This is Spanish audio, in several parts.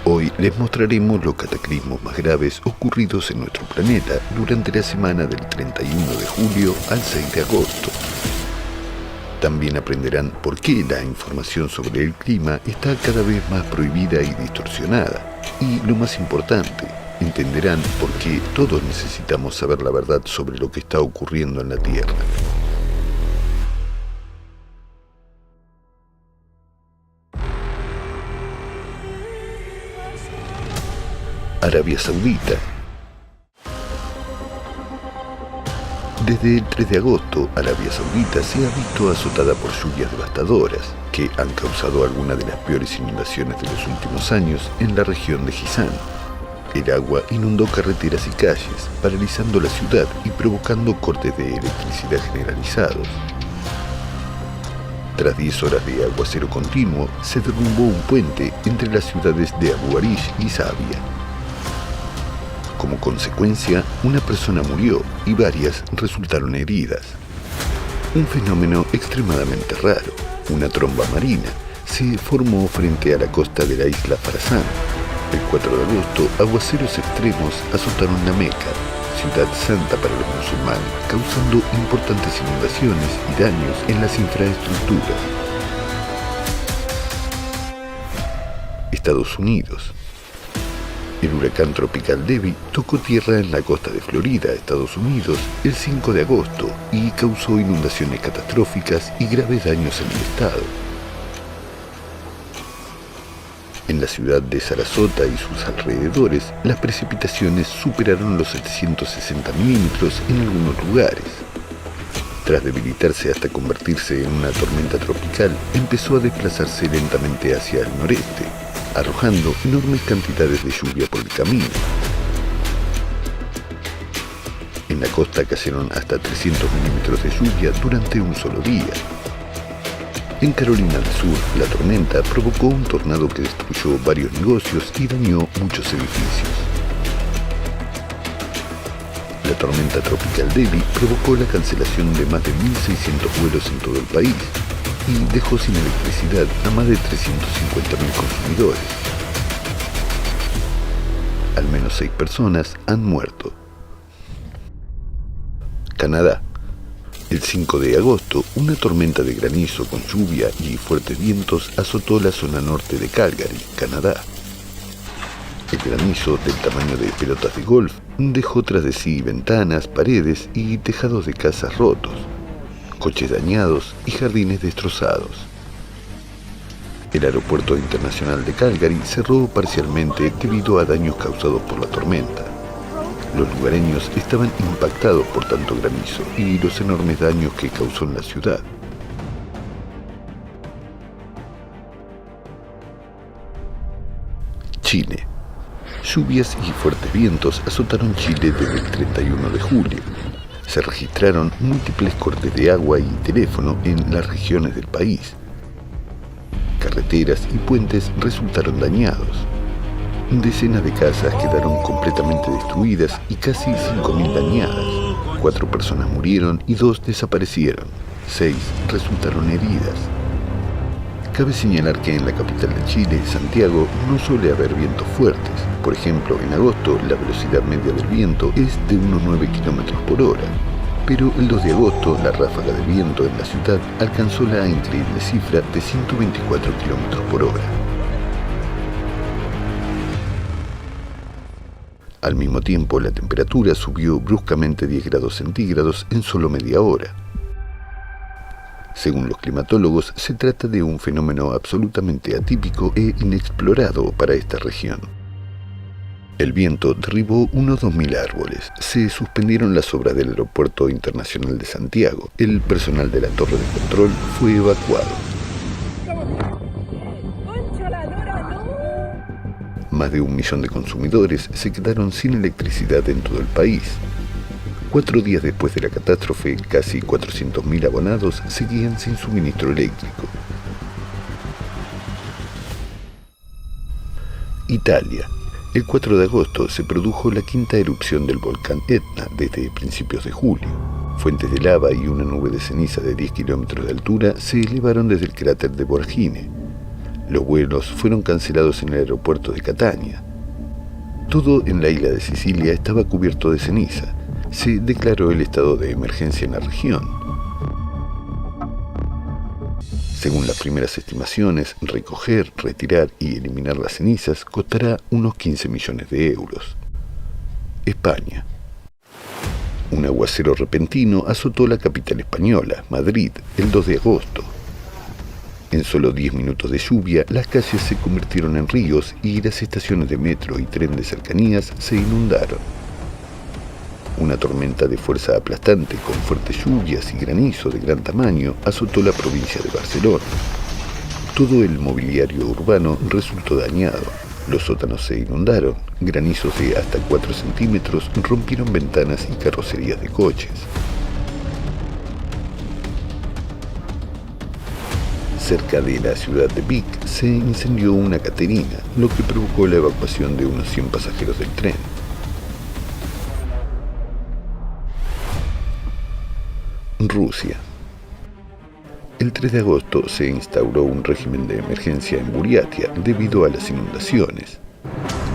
Hoy les mostraremos los cataclismos más graves ocurridos en nuestro planeta durante la semana del 31 de julio al 6 de agosto. También aprenderán por qué la información sobre el clima está cada vez más prohibida y distorsionada. Y lo más importante, entenderán por qué todos necesitamos saber la verdad sobre lo que está ocurriendo en la Tierra. Arabia Saudita. Desde el 3 de agosto, Arabia Saudita se ha visto azotada por lluvias devastadoras que han causado algunas de las peores inundaciones de los últimos años en la región de Jizán. El agua inundó carreteras y calles, paralizando la ciudad y provocando cortes de electricidad generalizados. Tras 10 horas de aguacero continuo, se derrumbó un puente entre las ciudades de Abu Arish y Zabia. Como consecuencia, una persona murió y varias resultaron heridas. Un fenómeno extremadamente raro, una tromba marina, se formó frente a la costa de la isla Farazán. El 4 de agosto, aguaceros extremos azotaron la Meca, ciudad santa para los musulmanes, causando importantes inundaciones y daños en las infraestructuras. Estados Unidos. El huracán tropical Debby tocó tierra en la costa de Florida, Estados Unidos, el 5 de agosto y causó inundaciones catastróficas y graves daños en el estado. En la ciudad de Sarasota y sus alrededores, las precipitaciones superaron los 760 milímetros en algunos lugares. Tras debilitarse hasta convertirse en una tormenta tropical, empezó a desplazarse lentamente hacia el noreste, arrojando enormes cantidades de lluvia por el camino. En la costa cayeron hasta 300 milímetros de lluvia durante un solo día. En Carolina del Sur, la tormenta provocó un tornado que destruyó varios negocios y dañó muchos edificios. La tormenta tropical Debby provocó la cancelación de más de 1.600 vuelos en todo el país y dejó sin electricidad a más de 350.000 consumidores. Al menos 6 personas han muerto. Canadá. El 5 de agosto, una tormenta de granizo con lluvia y fuertes vientos azotó la zona norte de Calgary, Canadá. El granizo, del tamaño de pelotas de golf, dejó tras de sí ventanas, paredes y tejados de casas rotos, coches dañados y jardines destrozados. El aeropuerto internacional de Calgary cerró parcialmente debido a daños causados por la tormenta. Los lugareños estaban impactados por tanto granizo y los enormes daños que causó en la ciudad. Chile. Lluvias y fuertes vientos azotaron Chile desde el 31 de julio. Se registraron múltiples cortes de agua y teléfono en las regiones del país. Carreteras y puentes resultaron dañados. Decenas de casas quedaron completamente destruidas y casi 5.000 dañadas. 4 personas murieron y 2 desaparecieron. 6 resultaron heridas. Cabe señalar que en la capital de Chile, Santiago, no suele haber vientos fuertes. Por ejemplo, en agosto la velocidad media del viento es de unos 9 km por hora. Pero el 2 de agosto la ráfaga de viento en la ciudad alcanzó la increíble cifra de 124 km por hora. Al mismo tiempo, la temperatura subió bruscamente 10 grados centígrados en solo media hora. Según los climatólogos, se trata de un fenómeno absolutamente atípico e inexplorado para esta región. El viento derribó unos 2.000 árboles, se suspendieron las obras del Aeropuerto Internacional de Santiago, el personal de la torre de control fue evacuado. Más de 1 millón de consumidores se quedaron sin electricidad en todo el país. 4 días después de la catástrofe, casi 400.000 abonados seguían sin suministro eléctrico. Italia. El 4 de agosto se produjo la 5ª erupción del volcán Etna desde principios de julio. Fuentes de lava y una nube de ceniza de 10 kilómetros de altura se elevaron desde el cráter de Voragine. Los vuelos fueron cancelados en el aeropuerto de Catania. Todo en la isla de Sicilia estaba cubierto de ceniza. Se declaró el estado de emergencia en la región. Según las primeras estimaciones, recoger, retirar y eliminar las cenizas costará unos 15 millones de euros. España. Un aguacero repentino azotó la capital española, Madrid, el 2 de agosto. En solo 10 minutos de lluvia, las calles se convirtieron en ríos y las estaciones de metro y tren de cercanías se inundaron. Una tormenta de fuerza aplastante con fuertes lluvias y granizo de gran tamaño azotó la provincia de Barcelona. Todo el mobiliario urbano resultó dañado. Los sótanos se inundaron, granizos de hasta 4 centímetros rompieron ventanas y carrocerías de coches. Cerca de la ciudad de Vic se incendió una caterina, lo que provocó la evacuación de unos 100 pasajeros del tren. Rusia. El 3 de agosto se instauró un régimen de emergencia en Buriatia debido a las inundaciones.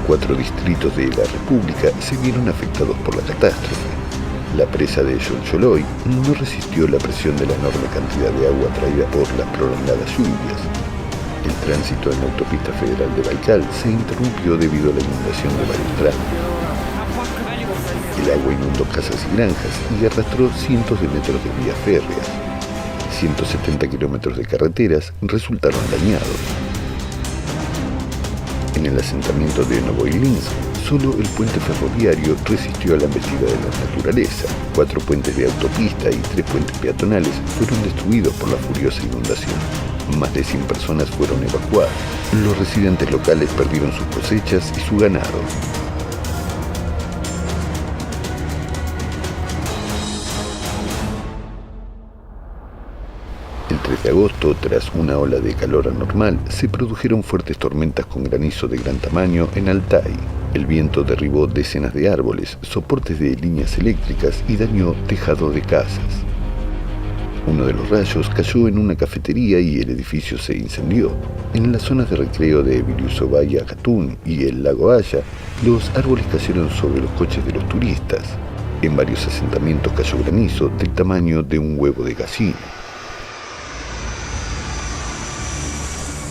4 distritos de la República se vieron afectados por la catástrofe. La presa de Yoncholoi no resistió la presión de la enorme cantidad de agua traída por las prolongadas lluvias. El tránsito en la autopista federal de Baikal se interrumpió debido a la inundación de varios tramos. El agua inundó casas y granjas y arrastró cientos de metros de vías férreas. 170 kilómetros de carreteras resultaron dañados. En el asentamiento de Novoilinsk, solo el puente ferroviario resistió a la embestida de la naturaleza. 4 puentes de autopista y 3 puentes peatonales fueron destruidos por la furiosa inundación. Más de 100 personas fueron evacuadas. Los residentes locales perdieron sus cosechas y su ganado. El 3 de agosto, tras una ola de calor anormal, se produjeron fuertes tormentas con granizo de gran tamaño en Altai. El viento derribó decenas de árboles, soportes de líneas eléctricas y dañó tejados de casas. Uno de los rayos cayó en una cafetería y el edificio se incendió. En las zonas de recreo de Viliusovaya Katun y el lago Haya, los árboles cayeron sobre los coches de los turistas. En varios asentamientos cayó granizo del tamaño de un huevo de gallina.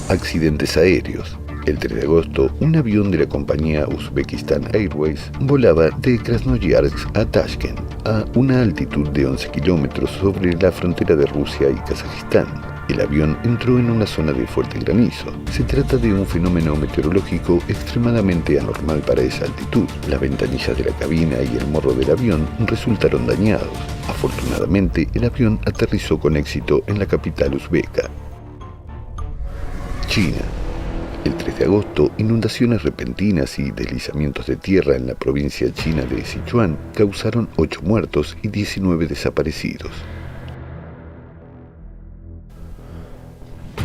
Accidentes aéreos. El 3 de agosto, un avión de la compañía Uzbekistan Airways volaba de Krasnoyarsk a Tashkent, a una altitud de 11 kilómetros sobre la frontera de Rusia y Kazajistán. El avión entró en una zona de fuerte granizo. Se trata de un fenómeno meteorológico extremadamente anormal para esa altitud. Las ventanillas de la cabina y el morro del avión resultaron dañados. Afortunadamente, el avión aterrizó con éxito en la capital uzbeka. China. El 3 de agosto, inundaciones repentinas y deslizamientos de tierra en la provincia china de Sichuan causaron 8 muertos y 19 desaparecidos.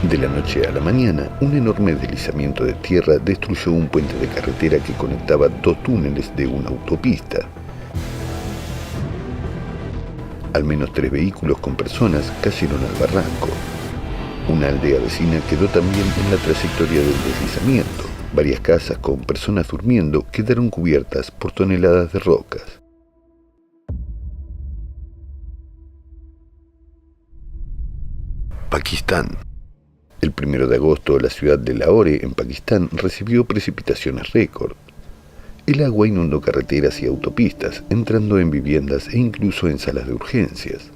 De la noche a la mañana, un enorme deslizamiento de tierra destruyó un puente de carretera que conectaba 2 túneles de una autopista. Al menos 3 vehículos con personas cayeron al barranco. Una aldea vecina quedó también en la trayectoria del deslizamiento. Varias casas con personas durmiendo quedaron cubiertas por toneladas de rocas. Pakistán. El 1 de agosto, la ciudad de Lahore, en Pakistán, recibió precipitaciones récord. El agua inundó carreteras y autopistas, entrando en viviendas e incluso en salas de urgencias.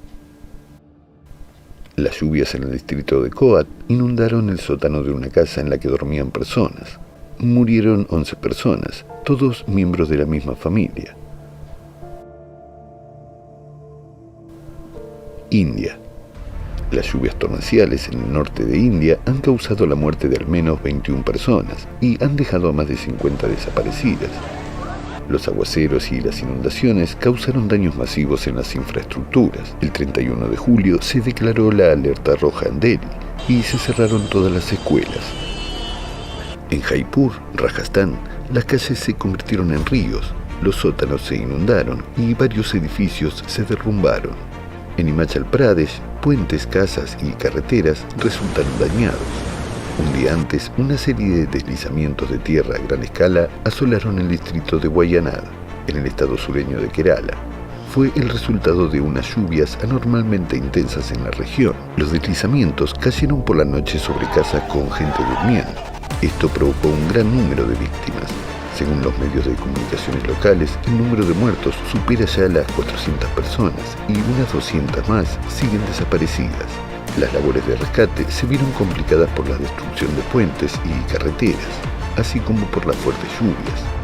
Las lluvias en el distrito de Kohat inundaron el sótano de una casa en la que dormían personas. Murieron 11 personas, todos miembros de la misma familia. India. Las lluvias torrenciales en el norte de India han causado la muerte de al menos 21 personas y han dejado a más de 50 desaparecidas. Los aguaceros y las inundaciones causaron daños masivos en las infraestructuras. El 31 de julio se declaró la alerta roja en Delhi y se cerraron todas las escuelas. En Jaipur, Rajasthan, las calles se convirtieron en ríos, los sótanos se inundaron y varios edificios se derrumbaron. En Himachal Pradesh, puentes, casas y carreteras resultaron dañados. Un día antes, una serie de deslizamientos de tierra a gran escala asolaron el distrito de Wayanad, en el estado sureño de Kerala. Fue el resultado de unas lluvias anormalmente intensas en la región. Los deslizamientos cayeron por la noche sobre casas con gente durmiendo. Esto provocó un gran número de víctimas. Según los medios de comunicaciones locales, el número de muertos supera ya las 400 personas y unas 200 más siguen desaparecidas. Las labores de rescate se vieron complicadas por la destrucción de puentes y carreteras, así como por las fuertes lluvias.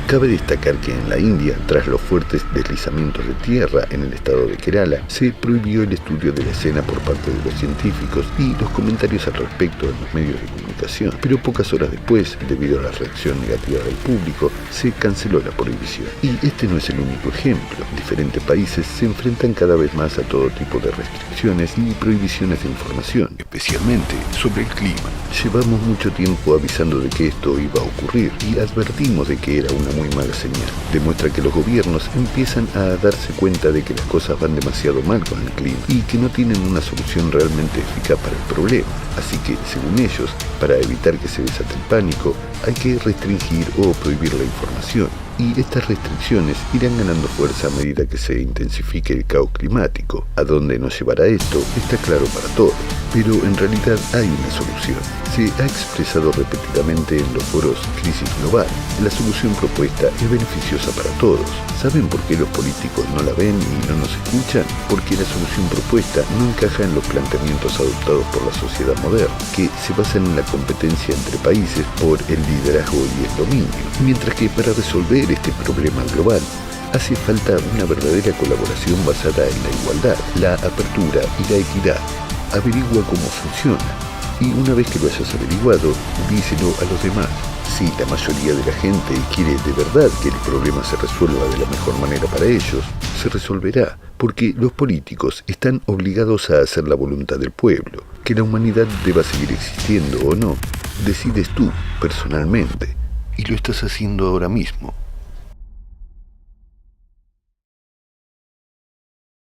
Cabe destacar que en la India, tras los fuertes deslizamientos de tierra en el estado de Kerala, se prohibió el estudio de la escena por parte de los científicos y los comentarios al respecto en los medios de comunicación. Pero pocas horas después, debido a la reacción negativa del público, se canceló la prohibición. Y este no es el único ejemplo. Diferentes países se enfrentan cada vez más a todo tipo de restricciones y prohibiciones de información, especialmente sobre el clima. Llevamos mucho tiempo avisando de que esto iba a ocurrir y advertimos de que era una muy mala señal. Demuestra que los gobiernos empiezan a darse cuenta de que las cosas van demasiado mal con el clima y que no tienen una solución realmente eficaz para el problema. Así que, según ellos, para evitar que se desate el pánico, hay que restringir o prohibir la información. Y estas restricciones irán ganando fuerza a medida que se intensifique el caos climático. A dónde nos llevará esto está claro para todos, pero en realidad hay una solución. Se ha expresado repetidamente en los foros Crisis Global. La solución propuesta es beneficiosa para todos. ¿Saben por qué los políticos no la ven y no nos escuchan? Porque la solución propuesta no encaja en los planteamientos adoptados por la sociedad moderna, que se basan en la competencia entre países por el liderazgo y el dominio. Mientras que para resolver este problema global, hace falta una verdadera colaboración basada en la igualdad, la apertura y la equidad. Averigua cómo funciona y una vez que lo hayas averiguado, díselo a los demás. Si la mayoría de la gente quiere de verdad que el problema se resuelva de la mejor manera para ellos, se resolverá, porque los políticos están obligados a hacer la voluntad del pueblo. Que la humanidad deba seguir existiendo o no, decides tú, personalmente, y lo estás haciendo ahora mismo.